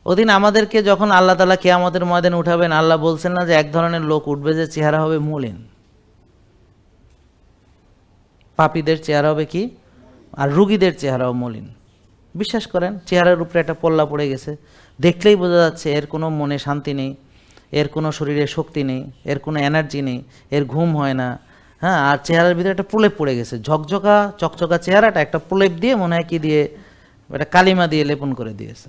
ওদিন আমাদেরকে যখন আল্লাহ তাআলা কিয়ামতের ময়দানে উঠাবেন, আল্লাহ বলছেন না যে এক ধরনের লোক উঠবে যে চেহারা হবে মলিন, পাপীদের চেহারা হবে কি, আর রুগীদের চেহারাও মলিন। বিশ্বাস করেন, চেহারার উপরে একটা পল্লা পড়ে গেছে, দেখলেই বোঝা যাচ্ছে এর কোনো মনে শান্তি নেই, এর কোনো শরীরে শক্তি নেই, এর কোনো এনার্জি নেই, এর ঘুম হয় না। হ্যাঁ, আর চেহারার ভিতরে একটা প্রলেপ পড়ে গেছে, ঝকঝকা চকচকা চেহারাটা একটা প্রলেপ দিয়ে মনে হয় কি দিয়ে, একটা কালিমা দিয়ে লেপন করে দিয়েছে।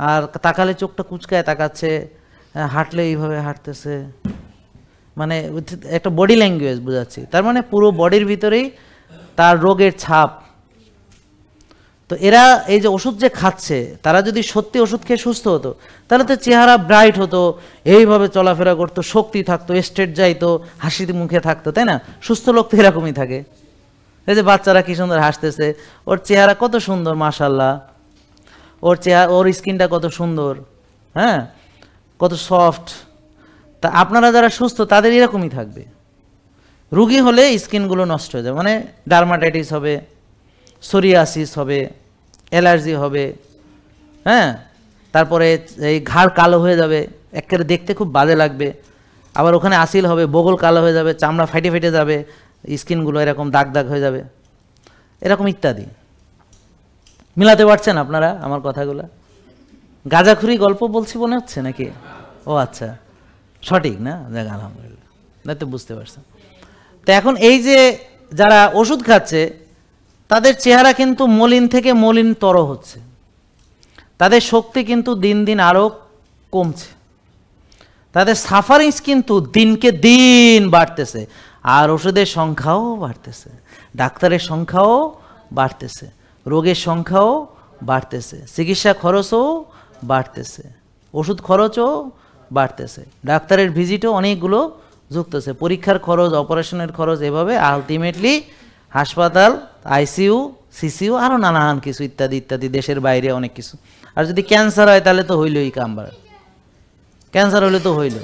আর তাকালে চোখটা কুচকায় তাকাচ্ছে, হাঁটলে এইভাবে হাঁটতেছে, মানে একটা বডি ল্যাঙ্গুয়েজ বোঝাচ্ছি। তার মানে পুরো বডির ভিতরেই তার রোগের ছাপ। তো এরা এই যে ওষুধ যে খাচ্ছে, তারা যদি সত্যি ওষুধ খেয়ে সুস্থ হতো তাহলে তো চেহারা ব্রাইট হতো, এইভাবে চলাফেরা করতো, শক্তি থাকতো, স্টেট যাইতো, হাসি মুখে থাকতো, তাই না? সুস্থ লোক তো এরকমই থাকে। এই যে বাচ্চারা কি সুন্দর হাসতেছে, ওর চেহারা কত সুন্দর মাশাআল্লাহ, ওর স্কিনটা কত সুন্দর, হ্যাঁ, কত সফট। তা আপনারা যারা সুস্থ তাদের এরকমই থাকবে। রুগী হলে স্কিনগুলো নষ্ট হয়ে যাবে, মানে ডার্মাটাইটিস হবে, সোরিয়াসিস হবে, অ্যালার্জি হবে, হ্যাঁ, তারপরে এই ঘাড় কালো হয়ে যাবে, একেবারে দেখতে খুব বাজে লাগবে। আবার ওখানে আসিল হবে, বগল কালো হয়ে যাবে, চামড়া ফেটে ফেটে যাবে, স্কিনগুলো এরকম দাগ দাগ হয়ে যাবে, এরকম ইত্যাদি। মিলাতে পারছেন আপনারা আমার কথাগুলো? গাঁজাখুরি গল্প বলছি মনে হচ্ছে নাকি? ও আচ্ছা, সঠিক না? যাক আলহামদুলিল্লাহ, না তো বুঝতে পারছেন। তো এখন এই যে যারা ওষুধ খাচ্ছে তাদের চেহারা কিন্তু মলিন থেকে মলিনতর হচ্ছে, তাদের শক্তি কিন্তু দিন দিন আরও কমছে, তাদের সাফারিংস কিন্তু দিনকে দিন বাড়তেছে, আর ওষুধের সংখ্যাও বাড়তেছে, ডাক্তারের সংখ্যাও বাড়তেছে, রোগের সংখ্যাও বাড়তেছে, চিকিৎসা খরচও বাড়তেছে, ওষুধ খরচও বাড়তেছে, ডাক্তারের ভিজিটও অনেকগুলো যুক্তছে, পরীক্ষার খরচ, অপারেশনের খরচ, এভাবে আলটিমেটলি হাসপাতাল, আইসিইউ, সিসিইউ, আরও নানান কিছু ইত্যাদি ইত্যাদি, দেশের বাইরে অনেক কিছু। আর যদি ক্যান্সার হয় তাহলে তো হইলই কাম্বার, ক্যান্সার হলে তো হইল।